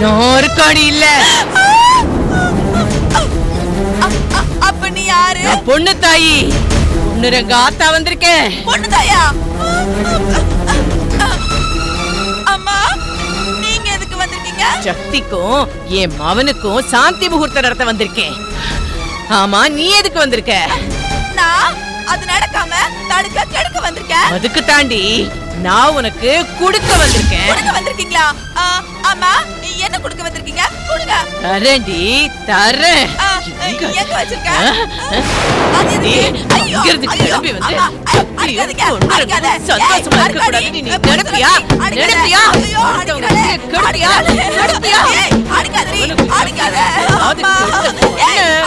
நான் இருக்காடி இல்ல. அப்ப நீ யாரு? நான் பொண்ணு தாயி. பொண்ணு ரங்க ஆத்தா வந்திருக்கேன். பொண்ணு தாயா? அம்மா நீங்க எதுக்கு வந்திருக்கீங்க? சக்திக்கும் என் மவனுக்கும் சாந்தி முகூர்த்த நடத்த வந்திருக்கேன். ஆமா, நீ எதுக்கு வந்திருக்க? நான் அது நடக்காம தடுக்க கெடுக்க வந்திருக்கேன். அதுக்கு தாண்டி நான் உனக்கு குடுக்க வந்திருக்கேன். குடுக்க வந்திருக்கீங்களா? அம்மா என்ன குடுக்க வந்திருக்கீங்க? குடுங்க. தரேன்டி, தரேன். எங்க வச்சிருக்க? அது எதுக்கு? ஐயோ, கிளம்பி வந்து அடிக்காதீங்க, அடிக்காத. சந்தோஷமா இருக்க கூடாது. நீ நினைப்பியா? நினைப்பியா? கெடுப்பியா? கெடுப்பியா? அடிக்காதடி, அடிக்காத. அம்மா,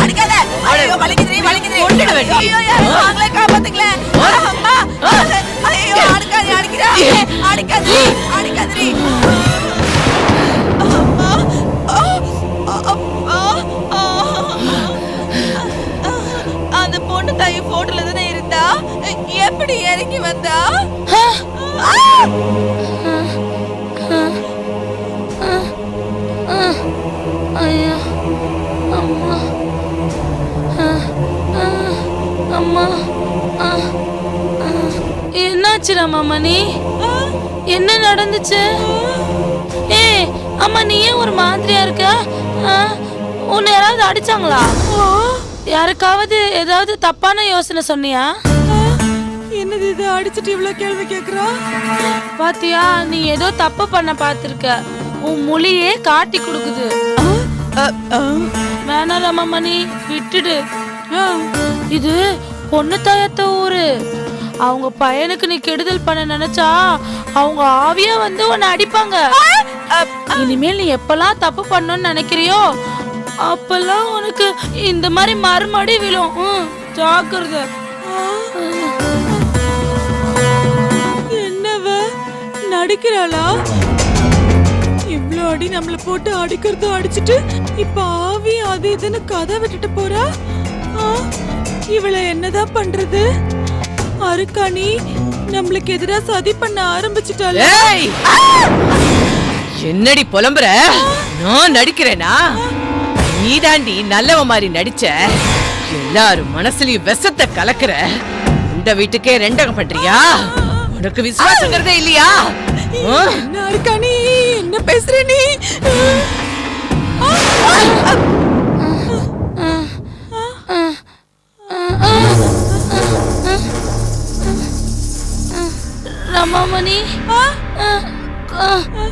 அடிக்காத. ஐயோ, வலிக்குதுடி, வலிக்குதுடி. கொன்னுட வேண்டி. ஐயோ, வாங்களே காப்பாத்துங்களே. அம்மா, ஐயோ, அடிக்காதடி, அடிக்கிறா. அடிக்காதடி, அடிக்காதடி. அந்த பொண்ணு தாய் போட்டோல தானே இருந்தா, எப்படி இறங்கி வந்தா? ஐயா, அம்மா, அம்மா, என்னாச்சுடா மாமா? நீ என்ன நடந்துச்சு? ஏய் அம்மா, நீ ஏன் ஒரு மாதிரியா இருக்க? உன்னை யாராவது அடிச்சாங்களா? யாருக்காவது ஏதாவது தப்பான யோசனை சொன்னியா? என்னது இது? அடிச்சிட்டு இவ்வளவு கேள்வி கேக்குறா? பாத்தியா, நீ ஏதோ தப்பு பண்ண பாத்திருக்க. உன் மொழியே காட்டி கொடுக்குது. வேணாம் ரமாமணி, விட்டுடு. இது பொண்ணு தாயத்த ஊரு. அவங்க பையனுக்கு நீ கெடுதல் பண்ண நினைச்சா அவங்க ஆவியா வந்து உன்னை அடிப்பாங்க. இனிமேல் நீ எப்பெல்லாம் தப்பு பண்ணணும்னு நினைக்கிறியோ அப்பெல்லாம் உனக்கு இந்த மாதிரி மறுமடி விழும். ஜாக்கிரதை. என்னவ நடிக்கிறாளா? இவ்ளோ அடி நம்மள போட்டு அடிக்கிறதும் அடிச்சிட்டு இப்ப ஆவி அது இதுன்னு கதை விட்டுட்டு போறா. இவளை என்னதான் பண்றது? அருக்காணி நம்மளுக்கு எதிரா சதி பண்ண ஆரம்பிச்சுட்டாள. என்னடி புலம்புற? நான் நடிக்கிறேனா? நீ தாண்டி நல்லவ மாதிரி நடிச்ச. எல்லாரும் மனசுலயும் விஷத்தை கலக்குற. இந்த வீட்டுக்கே ரெண்டகம் பண்றியா? உனக்கு விசுவாசங்கிறதே இல்லையா? அருக்காணி என்ன பேசுற நீ? ரமாமணி,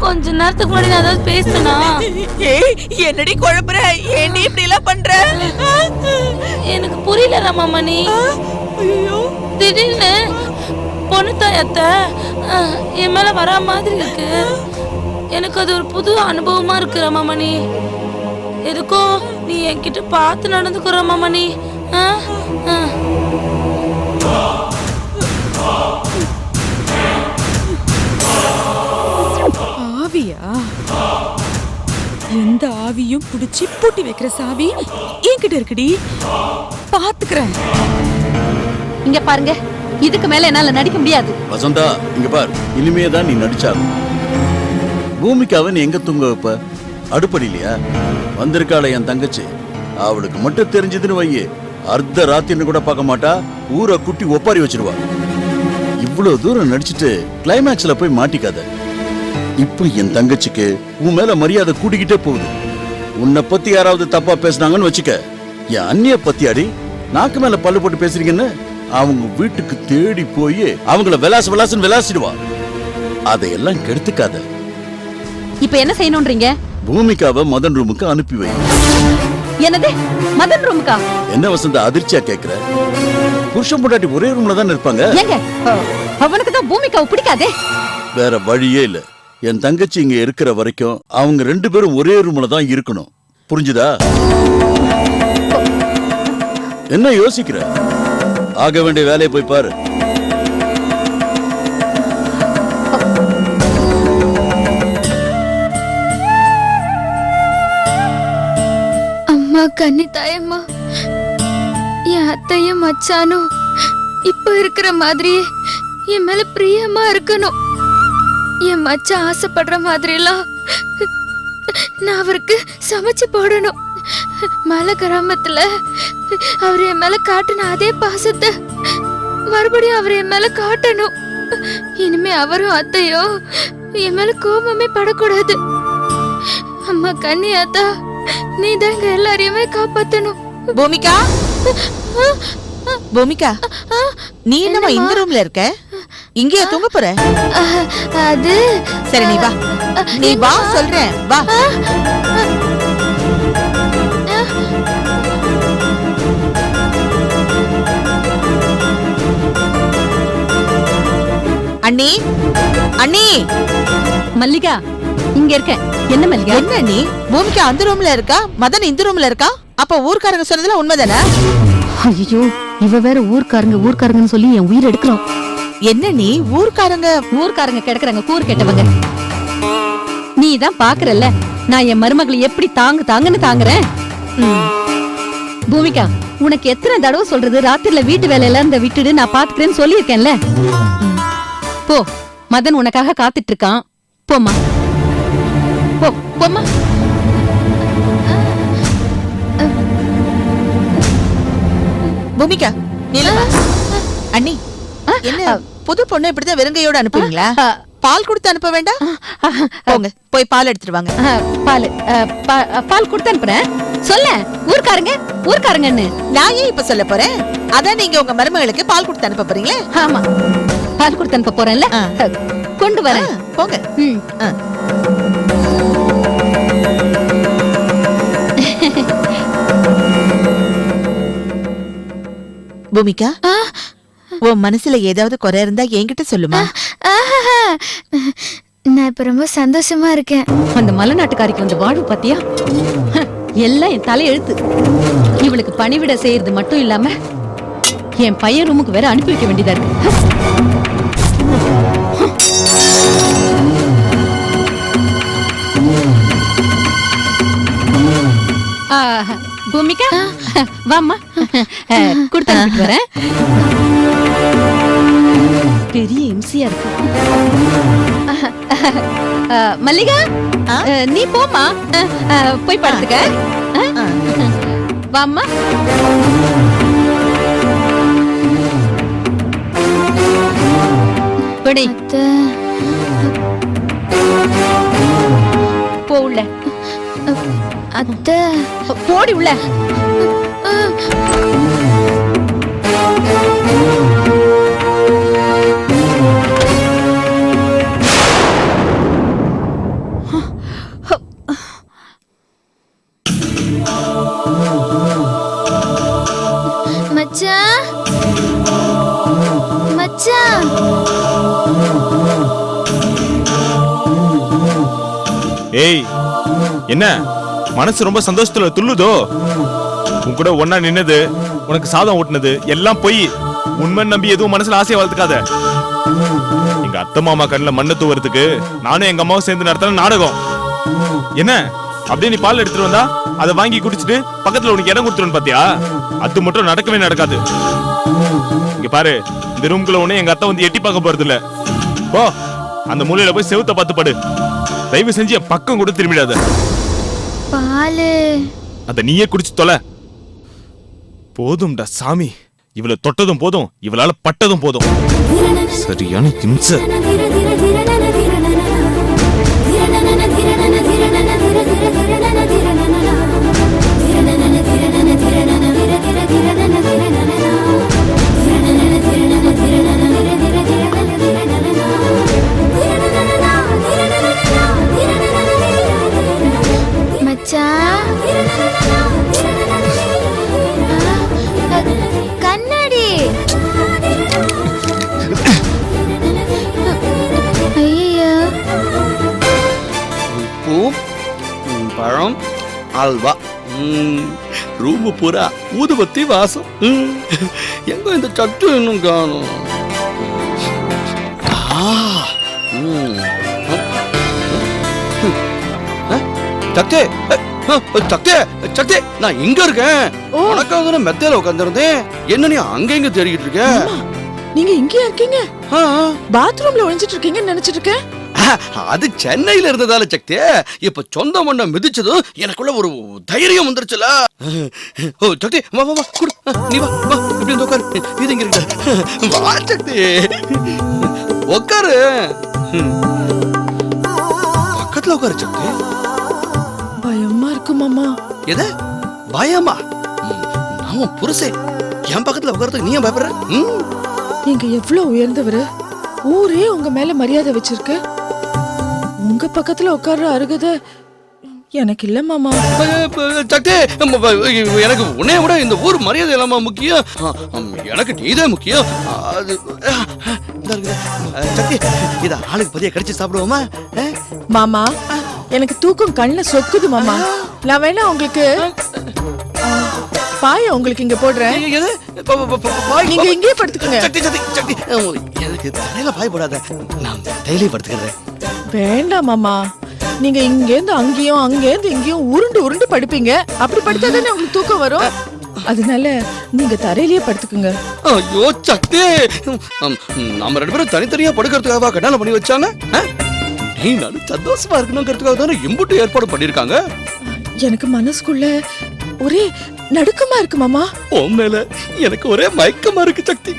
கொஞ்ச நேரத்துக்கு முன்னாடி நான் ஏதாவது பேசினா? என்னடி குழப்புற? ஏண்டி இப்படி எல்லாம் பண்ற? எனக்கு புரியல ரமாமணி. திடீர்னு பொண்ணு தாயத்த என் மேல வரா மாதிரி இருக்கு. எனக்கு அது ஒரு புது அனுபவமா இருக்கு ரமாமணி. எதுக்கோ நீ என்கிட்ட பார்த்து நடந்துக்கோ ரமாமணி. ஆவியா? எந்த ஆவியும் புடிச்சு பூட்டி வைக்கிற சாவி என்கிட்ட இருக்குடி, பாத்துக்கிறேன். இங்க பாருங்க, இதுக்கு மேல என்னால நடிக்க முடியாது. வசந்தா, இங்க பார், இனிமே தான் நீ நடிச்சாலும் பூமிக்காவை நீ எங்க தூங்க வைப்ப? அடுப்படிலையா? வந்திருக்காள என் தங்கச்சி, அவளுக்கு மட்டும் தெரிஞ்சதுன்னு வையே, அர்த்த ராத்திரின்னு கூட பார்க்க மாட்டா, ஊரை குட்டி ஒப்பாரி வச்சிருவா. இவ்வளவு தூரம் நடிச்சிட்டு கிளைமேக்ஸ்ல போய் மாட்டிக்காத. இப்ப என் தங்கச்சிக்கு உன் மேல மரியாதை கூட்டிக்கிட்டே போகுது. உன்னை பத்தி யாராவது தப்பா பேசினாங்கன்னு வச்சுக்க, என் அண்ணிய பத்தி அடி நாக்கு மேல பல்லு போட்டு பேசுறீங்கன்னு அவங்க வீட்டுக்கு தேடி போய் அவங்கள விளாசுன்னு விளாசிடுவா. அதையெல்லாம் கெடுத்துக்காத. இப்ப என்ன செய்யணும்ன்றீங்க? பூமிக்காவை மதன் ரூமுக்கு அனுப்பி வை. என்னது? மதன் ரூமுக்கா? என்ன வசந்தா அதிர்ச்சியா கேக்குற? புருஷன் பொண்டாட்டி ஒரே ரூம்ல தான் இருப்பாங்க. ஏங்க, அவனுக்கு தான் பூமிக்காவை பிடிக்காதே. வேற வழியே இல்ல. என் தங்கச்சி இங்க இருக்கிற வரைக்கும் அவங்க ரெண்டு பேரும் ஒரே ரூம்ல தான் இருக்கணும். புரிஞ்சுதா? என்ன யோசிக்கிற? ஆக வேண்டிய வேலையை போய் பாரு. அம்மா கன்னி தாயம்மா, என் அத்தையும் மச்சானும் இப்ப இருக்கிற மாதிரியே என் மேல பிரியமா இருக்கணும். என் மச்சான் ஆசைப்படுற மாதிரி எல்லாம் நான் அவருக்கு சமைச்சு போடணும். மலை கிராமத்துல அவர் என் மேல காட்டின அதே பாசத்தை மறுபடியும் அவர் என் மேல காட்டணும். இனிமே அவரும் அத்தையோ என் மேல கோபமே படக்கூடாது. அம்மா கன்னியாத்தா, நீ தான் எங்க எல்லாரையுமே காப்பாத்தணும். பூமிகா, பூமிகா, நீ என்னமா இந்த ரூம்ல இருக்க? இங்கேயே தூங்க போற? அது சரி, நீ வா, நீ வா சொல்றேன், வா. அண்ணி, அண்ணி. மல்லிகா, இங்க இருக்கேன். என்ன மல்லிகா? என்ன நீ? பூமிகா அந்த ரூம்ல இருக்கா, மதன் இந்த ரூம்ல இருக்கா. அப்ப ஊர்க்காரங்க சொன்னதுல உண்மைதானே? ஐயோ, இவ வேற ஊர்க்காரங்கன்னு சொல்லி என் உயிர் எடுக்கிறோம். என்ன நீ? ஊர்க்காரங்க கிடக்குறாங்க, கூறு கெட்டவங்க. நீ தான் பாக்குறல்ல நான் என் மருமகளை எப்படி தாங்குன்னு தாங்குறேன். பூமிகா, உனக்கு எத்தனை தடவை சொல்றது, ராத்திரில வீட்டு வேலையெல்லாம் இந்த விட்டுடு, நான் பாத்துக்கிறேன்னு சொல்லியிருக்கேன்ல. போ, மதன் உனக்காக காத்துட்டு இருக்கான். போம்மா, போம்மா. பூமிகா, நீலமா. அண்ணி, என்ன புது பொண்ணு இப்படிதான் வெறுங்கையோட அனுப்புவீங்களா? பால் கொடுத்து அனுப்ப வேண்டாம்? போங்க, போய் பால் எடுத்துட்டு வாங்க. பால் கொடுத்து அனுப்புறேன். சொல்ல, ஊர்க்காரங்கன்னு. நான் ஏன் இப்ப சொல்ல போறேன்? அதான் நீங்க உங்க மருமகளுக்கு பால் கொடுத்து அனுப்ப போறீங்களே. ஆமா, பால் கொடுத்து அனுப்ப போறேன்ல, கொண்டு வரேன். போங்க. பூமிகா, உன் மனசுல ஏதாவது குறை இருந்தா என்கிட்ட சொல்லுமா. நான் இப்ப ரொம்ப சந்தோஷமா இருக்கேன். அந்த மலை நாட்டுக்காரிக்கு வந்து வாழ்வு பாத்தியா? எல்லாம் என் தலையெழுத்து. இவளுக்கு பணிவிட செய்யறது மட்டும் இல்லாம என் பையன் ரூமுக்கு வேற அனுப்பி வைக்க வேண்டியதா இருக்கு. பூமிகா, வாம்மா, கொடுத்து அனுப்பிட்டு வரேன். பெரிய இம்சியா இருக்கு. மல்லிகா, நீ போமா, போய் படுத்துக்க. வாம்மா. படி, போ உள்ள. அத்தை, போடி உள்ள. மச்சான், மச்சான். ஏய், என்ன மனசு ரொம்ப சந்தோஷத்துல துள்ளுதோ? உன் கூட ஒன்னா நின்னது, உனக்கு சாதம் ஊட்டினது எல்லாம் போய் உண்மை நம்பி எதுவும் மனசுல ஆசையை வளர்த்துக்காத. எங்க அத்தை மாமா கண்ணுல மண்ணை தூவறதுக்கு நானும் எங்க அம்மாவும் சேர்ந்து நடத்தின நாடகம். என்ன அப்படியே நீ பால் எடுத்துட்டு வந்தா அதை வாங்கி குடிச்சிட்டு பக்கத்துல உனக்கு இடம் கொடுத்துருன்னு பாத்தியா? அது மட்டும் நடக்கவே நடக்காது. இங்க பாரு, இந்த ரூம்குள்ள உடனே எங்க அத்தை வந்து எட்டி பார்க்க போறது இல்ல. போ, அந்த மூலையில போய் செவுத்த பார்த்து படு. தயவு செஞ்சு என் பக்கம் கூட திரும்பிடாத. பாலு அத நீயே குடிச்சு தொலை. போதும்டா சாமி, இவள தொட்டதும் போதும், இவளால பட்டதும் போதும். சரியான ஹிம்சை. மச்சான், கண்ணாடி. ஐயோ, உப்பு, பழம், அல்வா, ரூம் பூரா ஊதுபத்தி வாசம். எங்க இந்த சட்டு இன்னும் காணும்? சக்தி, சக்தி, சக்தி, நான் இங்க இருக்கேன். உனக்காக மெத்தையில உட்காந்துருந்தேன். என்ன நீ அங்க இங்க தேடிக்கிட்டு இருக்க? நீங்க இங்கேயா இருக்கீங்க? பாத்ரூம்ல ஒளிஞ்சிட்டு இருக்கீங்கன்னு நினைச்சிட்டு இருக்கேன். அது சென்னையில இருந்ததால சக்தி. இப்ப சொந்த மண்ண மிதிச்சதும் எனக்குள்ள ஒரு தைரியம் வந்துருச்சுல. ஓ சக்தி வா வா வா குடு. நீ வா வா இப்படி வந்து உட்காரு. இது இங்க இருக்கு. வா சக்தி உட்காரு. பக்கத்துல உட்காரு சக்தி. பயமா இருக்கு மாமா. எது பயமா? நான் புருஷே என் பக்கத்துல உட்காரதுக்கு நீ ஏன் பயப்படுற? நீங்க எவ்வளவு உயர்ந்தவரு, ஊரே உங்க மேல மரியாதை வச்சிருக்கு. உங்க பக்கத்துல உட்கார்ற அருகதை எனக்கு இல்ல மாமா. சக்தி எனக்கு உன்னைய விட இந்த ஊர் மரியாதை இல்லாம முக்கியம். எனக்கு நீதான் முக்கியம். அது சக்தி இத ஆளுக்கு பதிய கடிச்சு சாப்பிடுவோமா? மாமா எனக்கு தூக்கம் கண்ணுல சொக்குது மாமா. நான் வேணா உங்களுக்கு பாய உங்களுக்கு இங்க போடுறேன். நீங்க இங்கே படுத்துக்கங்க. சக்தி சக்தி சக்தி எனக்கு தலையில பாய் போடாத, நான் தையிலே படுத்துக்கிறேன். வேண்டாம் மாமா, நீங்க இங்கேருந்து அங்கேயும் அங்கேருந்து இங்கேயும் உருண்டு உருண்டு படுப்பீங்க. அப்படி படுத்தாதானே உங்களுக்கு தூக்கம் வரும். அதனால நீங்க தரையிலேயே படுத்துக்குங்க. ஐயோ சக்தி, நம்ம ரெண்டு பேரும் தனித்தனியா படுக்கிறதுக்காக கல்யாணம் பண்ணி வச்சாங்க. நீ நானும் சந்தோஷமா இருக்கணுங்கிறதுக்காக தானே இம்புட்டு ஏற்பாடு பண்ணிருக்காங்க. எனக்கு மனசுக்குள்ள ஒரே நடுக்கமா இருக்கு மாமா. உன் மேல எனக்கு ஒரே மயக்கமா இருக்கு சக்தி.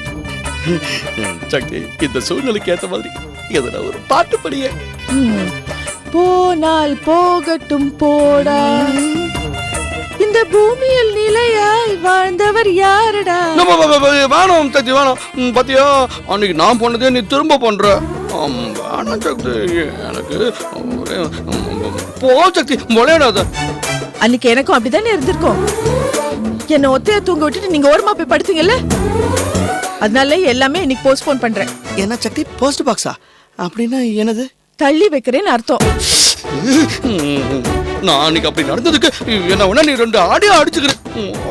சக்தி இந்த சூழ்நிலைக்கு ஏத்த மாதிரி எதுனா ஒரு பாட்டு படியே. போனால் போகட்டும் போடா, இந்த பூமியில் நிலையாய் வாழ்ந்தவர் யாரடா. வேணும் சக்தி வேணும். பாத்தியா அன்னைக்கு நான் பண்ணதே நீ திரும்ப பண்ற. வேணாம் சக்தி எனக்கு போ சக்தி விளையாடாத. அன்னைக்கு எனக்கும் அப்படித்தானே இருந்திருக்கும். என்ன ஒத்தையா தூங்க விட்டுட்டு நீங்க ஓரமா போய் படுத்தீங்கல்ல, அதனால எல்லாமே இன்னைக்கு போஸ்ட்போன் பண்றேன். என்ன சக்தி போஸ்ட் பாக்ஸா? அப்படின்னா என்னது? தள்ளி வைக்கிறேன்னு அர்த்தம். நான் அன்னைக்கு அப்படி நடந்ததுக்கு என்ன உடனே நீ ரெண்டு ஆடியா அடிச்சுக்கிறேன்.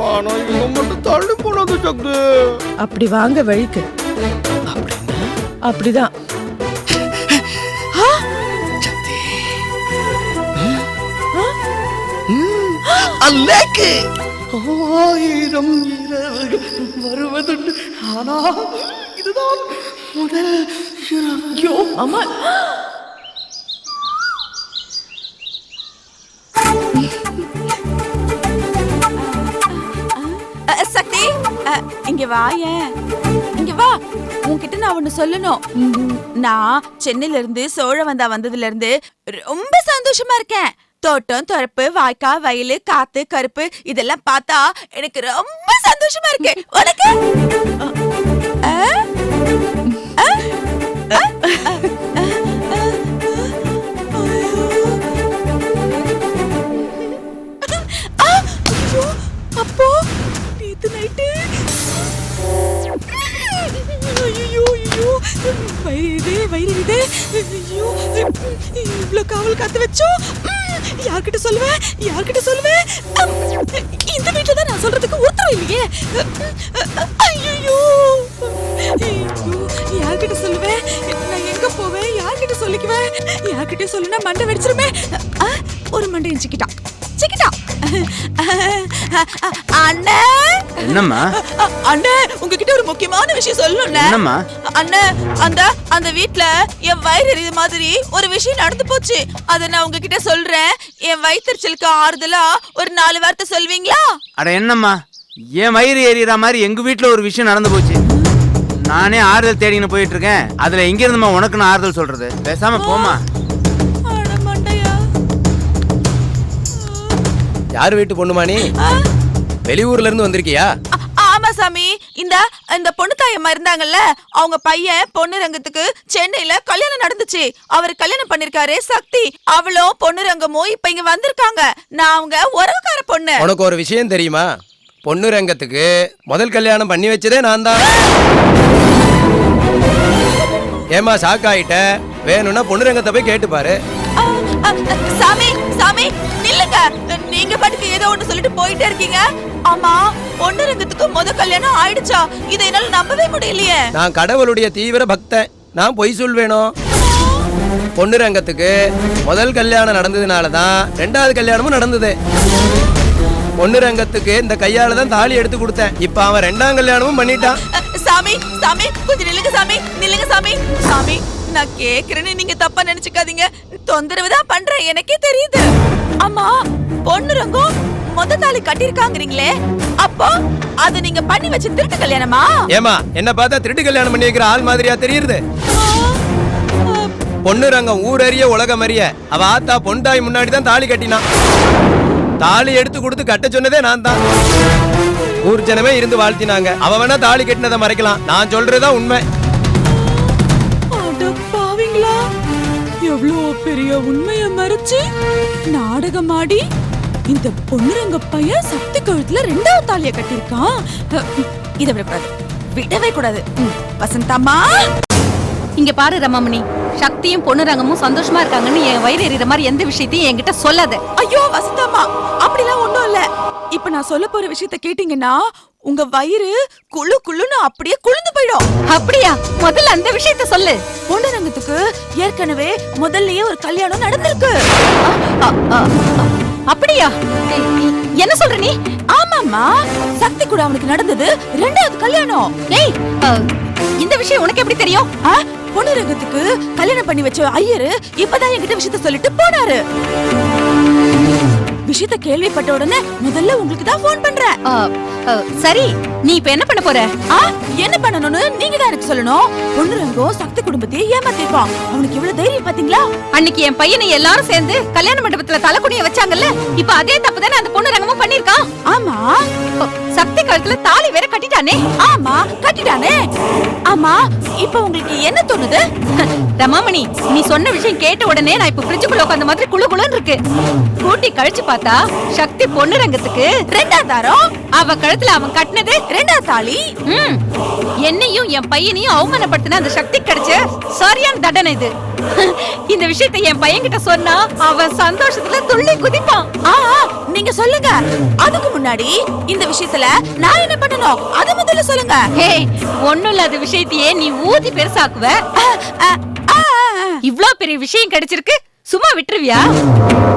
ஆனா இவன் மட்டும் தள்ளி போனது சக்தி. அப்படி வாங்க வழிக்கு. அப்படிதான் அல்லேக்கு ஆயிரம் இரவுகள் வருவதுண்டு, ஆனா இதுதான் முதல் இரவு. ஆமா. சக்தி இங்க வாயேன், இங்க வா. உன்கிட்ட நான் ஒண்ணு சொல்லணும். நான் சென்னையில இருந்து சோழவந்தா வந்ததுல இருந்து ரொம்ப சந்தோஷமா இருக்கேன். தோட்டம் தொரப்பு வாய்க்கா வயலு காத்து கருப்பு இதெல்லாம் பார்த்தா எனக்கு ரொம்ப சந்தோஷமா இருக்கு. உனக்கு? அப்போ நேத்து நைட்டு வயிறு இவ்வளவு காவல் காத்து வச்சோம். யார்கிட்ட சொல்லுவேன், யார்கிட்ட சொல்லுவேன்? இந்த வீட்டுல தான் நான் சொல்றதுக்கு உத்தரவு இல்லையே. ஐயோ யார்கிட்ட சொல்லுவேன்? நான் எங்க போவேன்? யார்கிட்ட சொல்லிக்குவேன்? யார்கிட்ட சொல்லுனா மண்டை வெடிச்சிருமே. ஒரு மண்டை சிக்கிட்டான் சிக்கிட்டான். அண்ணே என்னம்மா? அண்ணே உங்ககிட்ட ஒரு முக்கியமான விஷயம் சொல்லணும்ல. என்னம்மா? அண்ணே அந்த வீட்ல என் வயிறு எரியுது மாதிரி ஒரு விஷயம் நடந்து போச்சு. அத நான் உங்ககிட்ட சொல்றேன். என் வயிற்றுச்சலுக்கு ஆறுதலா ஒரு 4 வார்த்தை சொல்வீங்களா? அட என்னம்மா, என் வயிறு எரியற மாதிரி எங்க வீட்டுல ஒரு விஷயம் நடந்து போச்சு. நானே ஆறுதல் தேடின்னு போயிட்டு இருக்கேன். அதுல எங்க இருந்துமா உனக்கு நான் ஆறுதல் சொல்றது? பேசாம போமா. யார் வீட்டு பொண்ணுமா நீ? வெளியூர்ல இருந்து வந்திருக்கியா? ஆமா சாமி. இந்த பொண்ணு தாயம்மா இருந்தாங்கல்ல, அவங்க பையன் பொண்ணு ரங்கத்துக்கு சென்னையில கல்யாணம் நடந்துச்சு. அவர் கல்யாணம் பண்ணிருக்காரு சக்தி. அவளும் பொண்ணு ரங்கமும் இப்ப இங்க வந்திருக்காங்க. நான் அவங்க உறவுக்கார பொண்ணு. உனக்கு ஒரு விஷயம் தெரியுமா? பொண்ணு ரங்கத்துக்கு முதல் கல்யாணம் பண்ணி வச்சதே நான் தான். ஏமா ஷாக் ஆயிட்ட? வேணும்னா பொண்ணு ரங்கத்தை போய் கேட்டு பாரு. சாமி சாமி நில்லுங்க. நீங்க பாட்டுக்கு ஏதோ ஒண்ணு சொல்லிட்டு போயிட்டே இருக்கீங்க. ஆமா, பொண்ணு ரங்கத்துக்கு முதல் கல்யாணம் ஆயிடுச்சா? இதை என்னால நம்பவே முடியலையே. நான் கடவுளுடைய தீவிர பக்தன். நான் பொய் சொல்வேணும்? பொண்ணு ரங்கத்துக்கு முதல் கல்யாணம் நடந்ததுனாலதான் 2வது கல்யாணமும் நடந்தது. பொண்ணு ரங்கத்துக்கு இந்த கையால தான் தாலி எடுத்து கொடுத்தேன். இப்ப அவன் 2ஆம் கல்யாணமும் பண்ணிட்டான். சாமி சாமி கொஞ்சம் நில்லுங்க சாமி, நில்லுங்க சாமி. சாமி நான் கேக்குறேன்னு நீங்க தப்பா நினைச்சுக்காதீங்க. தொந்தரவு தான் பண்றேன், எனக்கே தெரியுது. அம்மா, பொண்ணு ரங்கம் மொத தாலி கட்டிருக்காங்கறீங்களே, அப்போ அது நீங்க பண்ணி வச்ச திருட்டு கல்யாணமா? ஏமா என்ன பார்த்தா திருட்டு கல்யாணம் பண்ணி வைக்கிற ஆள் மாதிரியா தெரியுது? பொண்ணு ரங்கம் ஊரறிய உலகம் அறிய அவ ஆத்தா பொண்டாய் முன்னாடி தான் தாலி கட்டினான். தாலி எடுத்து கொடுத்து கட்ட சொன்னதே நான் தான். ஊர் ஜனமே இருந்து வாழ்த்தினாங்க. அவ வேணா தாலி கட்டினதை மறைக்கலாம், நான் சொல்றதா உண்மை. அட பாவிங்களா, எவ்வளவு பெரிய உண்மைய மறைச்சு நாடகம் ஆடி இந்த பொண்ணுரங்க பையன் சக்தி கழுத்துல 2வது தாலிய கட்டிருக்கான். இதை விடக்கூடாது, விடவே கூடாது. வசந்தாம்மா, இங்க பாரு ரமாமணி, சக்தியும் பொண்ணுரங்கமும் சந்தோஷமா இருக்காங்கன்னு என் வயிறு எறிகிற மாதிரி எந்த விஷயத்தையும் என்கிட்ட சொல்லாத. ஐயோ வசந்தாம்மா, அப்படிலாம் ஒண்ணும் இல்ல. இப்ப நான் சொல்ல போற விஷயத்த கேட்டீங்கன்னா உங்க வயிறு குளு குளுன்னு அப்படியே குளிர்ந்து போயிடும். அப்படியா? முதல்ல அந்த விஷயத்த சொல்லு. பொண்ணுரங்கத்துக்கு ஏற்கனவே முதல்லயே ஒரு கல்யாணம் நடந்திருக்கு. அப்படியா? என்ன சொல்ற நீ? ஆமாம்மா, சக்தி கூட அவனுக்கு நடந்தது 2வது கல்யாணம். ஏய், இந்த விஷயம் உனக்கு எப்படி தெரியும்? பொண்ணுரங்கத்துக்கு கல்யாணம் பண்ணி வச்ச ஐயரு இப்பதான் என்கிட்ட விஷயத்த சொல்லிட்டு போனாரு. விஷயத்த கேள்விப்பட்ட உடனே முதல்ல உங்களுக்கு தான் போன் பண்றேன். சரி, நீ இப்ப என்ன பண்ண போற? என்ன பண்ணணும்னு நீங்க தான் எனக்கு சொல்லணும். பொண்ணுரங்கம் சக்தி குடும்பத்தையே ஏமாத்திருப்பான். அவனுக்கு எவ்வளவு தைரியம் பாத்தீங்களா? அன்னைக்கு என் பையனை எல்லாரும் சேர்ந்து கல்யாண மண்டபத்துல தலைக்குனிய வச்சாங்கல்ல, இப்ப அதே தப்பு தானே அந்த பொண்ணுரங்கமும் பண்ணிருக்கான். ஆமா, சக்தி கழுத்துல தாலி வேற கட்டிட்டானே. ஆமா, கட்டிட்டானே. ஆமா, இப்ப உங்களுக்கு என்ன தோணுது? ரமாமணி, நீ சொன்ன விஷயம் கேட்ட உடனே நான் இப்ப ஃப்ரிட்ஜுக்குள்ள உட்கார்ந்த மாதிரி குளு குளுன்னு இருக்கு. கூட்டி கழிச்சு பார்த்தா சக்தி பொண்ணுரங்கத்துக்கு 2வது தாரம், அவ கழுத்துல அவன் கட்டினது 2வது தாலி. என்னையும் என் பையனையும் அவமானப்படுத்தின அந்த சக்தி கிடைச்ச சரியான தண்டனை இது. இந்த விஷயத்தை என் பையன் கிட்ட சொன்னா அவன் சந்தோஷத்துல துள்ளி குதிப்பான். நீங்க சொல்லுங்க. அதுக்கு முன்னாடி இந்த விஷயத்துல நான் என்ன பண்ணணும் அது முதல்ல சொல்லுங்க. ஒண்ணும் இல்லாத விஷயத்தையே நீ ஊதி பெருசாக்குவ. இவ்ளோ பெரிய விஷயம் கிடைச்சிருக்கு, சும்மா விட்டுருவியா?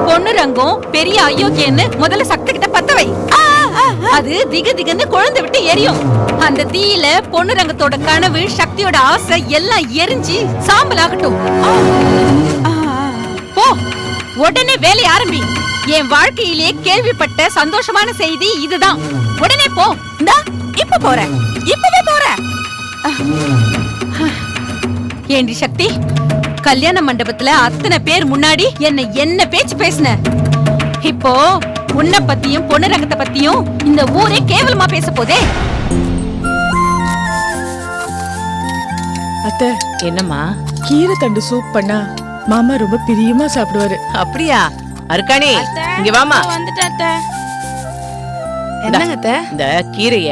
பொண்ணுரங்கம் பெரிய அயோக்கியன்னு முதல்ல சக்தி கிட்ட பத்த வை. அது திக திகன்னு குழந்தை விட்டு எரியும். அந்த தீயில பொண்ணுரங்கத்தோட கனவு, சக்தியோட ஆசை எல்லாம் எரிஞ்சு சாம்பல் ஆகட்டும். போ, உடனே வேலைய ஆரம்பி. என் வாழ்க்கையிலே கேள்விப்பட்ட சந்தோஷமான செய்தி இதுதான். உடனே போ. இப்ப போறேன், இப்பவே போறேன். ஏண்டி சக்தி, கல்யாண மண்டபத்துல அத்தனை பேர் முன்னாடி என்ன பேச்சு பேசுன? இப்போ உன்னை பத்தியும் பொண்ணுரங்கத்தை பத்தியும் இந்த ஊரே கேவலமா பேச போதே. அத்தை, என்னம்மா? கீரை தண்டு சூப் பண்ணா மாமா ரொம்ப பிரியமா சாப்பிடுவாரு. அப்படியா? அருக்காணி, இங்க வாமா. வந்துட்டேன். என்னங்க அத்தை? இந்த கீரைய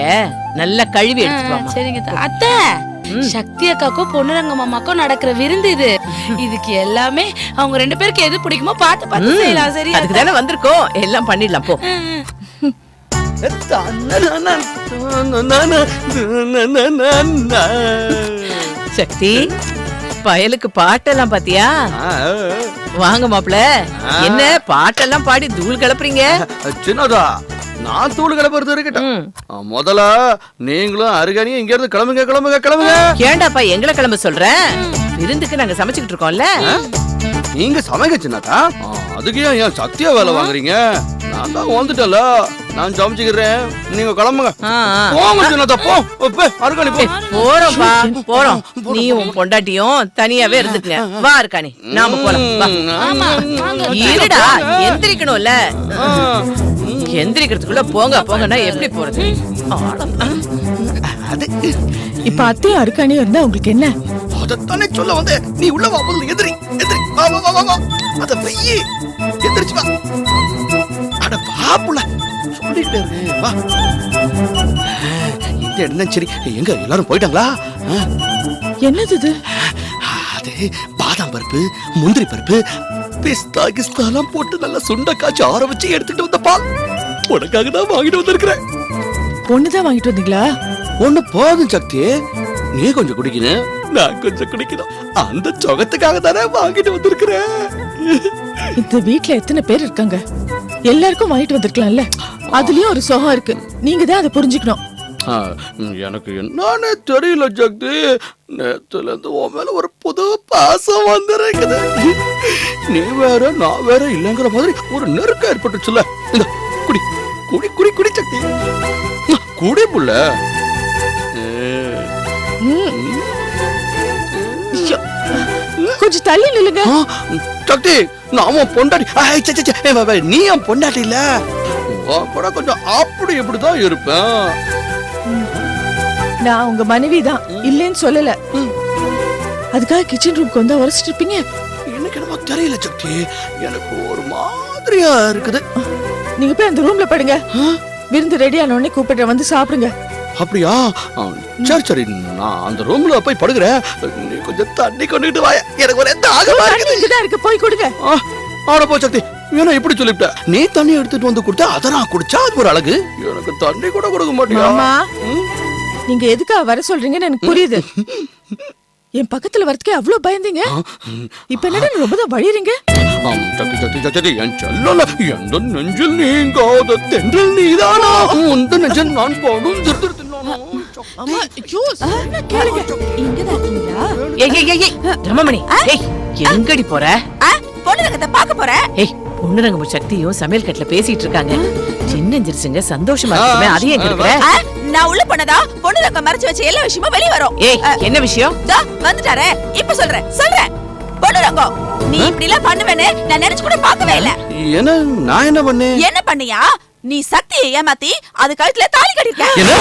நல்லா கழுவி எடுத்துட்டு வாமா. சரிங்க அத்தை. சக்தி அக்காக்கும் பொண்ணுரங்க மாமாக்கும் நடக்கிற விருந்து இது. இதுக்கு எல்லாமே அவங்க 2 பேருக்கு எது பிடிக்குமோ பார்த்து பார்த்து செய்யலாம். சரி, அதுக்கு தானே வந்திருக்கோம், எல்லாம் பண்ணிடலாம். போ. சக்தி, பயலுக்கு பாட்டெல்லாம் பாத்தியா? வாங்க மாப்ள, என்ன பாட்டெல்லாம் பாடி தூள் கிளப்புறீங்க? சின்னதா, நான் தூள் கிளப்புறது இருக்கட்டும். முதல்ல நீங்களும் அருகானியும் இங்க இருந்து கிளம்புங்க கிளம்புங்க கிளம்புங்க. ஏண்டாப்பா எங்களை கிளம்ப சொல்ற? விருந்துக்கு நாங்க சமைச்சுக்கிட்டு இருக்கோம்ல. நீங்க சமைக்க சின்னதா, அதுக்கு ஏன் சக்தியா வேலை வாங்குறீங்க? நான் தான் வந்துட்டல, நான் சமைச்சுக்கிறேன், நீங்க கிளம்புங்க. போங்க சின்னதா, போ. அருகானி போ. போறோம்ப்பா, போறோம். நீ உன் பொண்டாட்டியும் தனியாவே இருந்துக்கங்க. வா அருக்காணி, நாம போலாம். இருடா, எந்திரிக்கணும்ல. எந்திரிக்கிறதுக்குள்ள போங்க போங்கன்னா எப்படி போறது? அது இப்ப அத்தையும் அருக்காணியும் இருந்தா உங்களுக்கு என்ன? அதத்தானே சொல்ல வந்து. நீ உள்ள வா, முதல்ல எந்திரி எந்திரி. வா வா வா வா. அத வெயி, எந்திரிச்சு வா. அட பாப்புல சொல்லிட்டே இருக்கு. வா. இந்த இடம் சரி. எங்க எல்லாரும் போயிட்டாங்களா? என்னது இது? அது பாதாம் பருப்பு, முந்திரி பருப்பு, பிஸ்தா கிஸ்தாலாம் போட்டு நல்லா சுண்ட காய்ச்சி ஆற வச்சு எடுத்துட்டு வந்த பால். உனக்காக தான் வாங்கிட்டு வந்திருக்கிறேன். பொண்ணுதான் வாங்கிட்டு வந்தீங்களா? ஒண்ணு போதும் சக்தி, நீ கொஞ்சம் குடிக்கணும், நான் கொஞ்சம் குடிக்கணும். அந்த சொகத்துக்காக தானே வாங்கிட்டு வந்திருக்கிறேன். இந்த வீட்ல எத்தனை பேர் இருக்காங்க? எல்லாருக்கும் வாங்கிட்டு வந்திருக்கலாம்ல. அதுலயும் ஒரு சுகம் இருக்கு, நீங்க தான் அதை புரிஞ்சுக்கணும். எனக்கு என்னன்னு தெரியல சக்தி. நேத்துல இருந்து உன் மேல ஒரு புது பாசம் வந்திருக்குது. நீ வேற நான் வேற இல்லைங்கிற மாதிரி ஒரு நெருக்கம் ஏற்பட்டுச்சுல. இந்த குடி குடி குடி குடி சக்தி, குடி புள்ள. கொஞ்சம் தள்ளி நில்லுங்க. சக்தி, நான் உன் பொண்டாட்டி. நீ என் பொண்டாட்டி இல்ல. கூட கொஞ்சம் அப்படி இப்படிதான் இருப்பேன். நான் உங்க மனைவி தான், இல்லைன்னு சொல்லல. அதுக்காக கிச்சன் ரூம்க்கு வந்தா உரைச்சிட்டு இருப்பீங்க. எனக்கு என்னமோ தெரியல சக்தி, எனக்கு ஒரு மாதிரியா இருக்குது. நீங்க போய் அந்த ரூம்ல படுங்க. விருந்து ரெடி ஆன உடனே கூப்பிட்டு வந்து சாப்பிடுங்க. அப்படியா? சரி சரி, நான் அந்த ரூம்ல போய் படுக்கிறேன். நீ கொஞ்சம் தண்ணி கொண்டுகிட்டு வாய, எனக்கு ஒரு தாகமா இருக்குது. இருக்கு, போய் கொடுங்க. ஆட போ சக்தி, ஏன்னா இப்படி சொல்லிவிட்ட. நீ தண்ணி எடுத்துட்டு வந்து கொடுத்தா அதை நான் குடிச்சா அது ஒரு அழகு. எனக்கு தண்ணி கூட கொடுக்க மாட்டியா? நீங்க எதுக்காக வர சொல்றீங்கன்னு எனக்கு புரியுது. என் பக்கத்துல வரதுக்கே அவ்வளவு பயந்தீங்க. இப்ப என்னடா ரொம்ப தான் வழியறீங்க. சக்தி சக்தி சக்தி, என் செல்லல, எந்த நெஞ்சில் நீங்காத தென்றல் நீதானா, உந்த நெஞ்சில் நான் போடும் அம்மா, ஐயோ, சொன்னா கேளுங்க. இங்கதான் இருக்கீங்களா? ஏய் ரமமணி, ஏய் எங்கடி போற? பொண்ணு ரங்கத்தை பார்க்க போறேன். ஏய் பொண்ணுரங்க சக்தியும் சமையல் கட்டுல பேசிட்டு இருக்காங்க. சின்னஞ்சிருச்சுங்க, சந்தோஷமா இருக்குமே, அதையே எங்க இருக்கிற? நான் உள்ள பண்ணதா பொண்ணு ரங்க மறைச்சு வச்ச எல்லா விஷயமும் வெளிய வரும். ஏய் என்ன விஷயம்? வந்துட்டாரே, இப்ப சொல்றேன். பொண்ணு ரங்கம், நீ இப்படி எல்லாம் பண்ணுவேன்னு நான் நினைச்சு கூட பார்க்கவே இல்ல. என்ன நான் என்ன பண்ணேன்? என்ன பண்ணியா? நீ சக்தியை ஏமாத்தி அது கழுத்துல தாலி கட்டிருக்க. என்ன?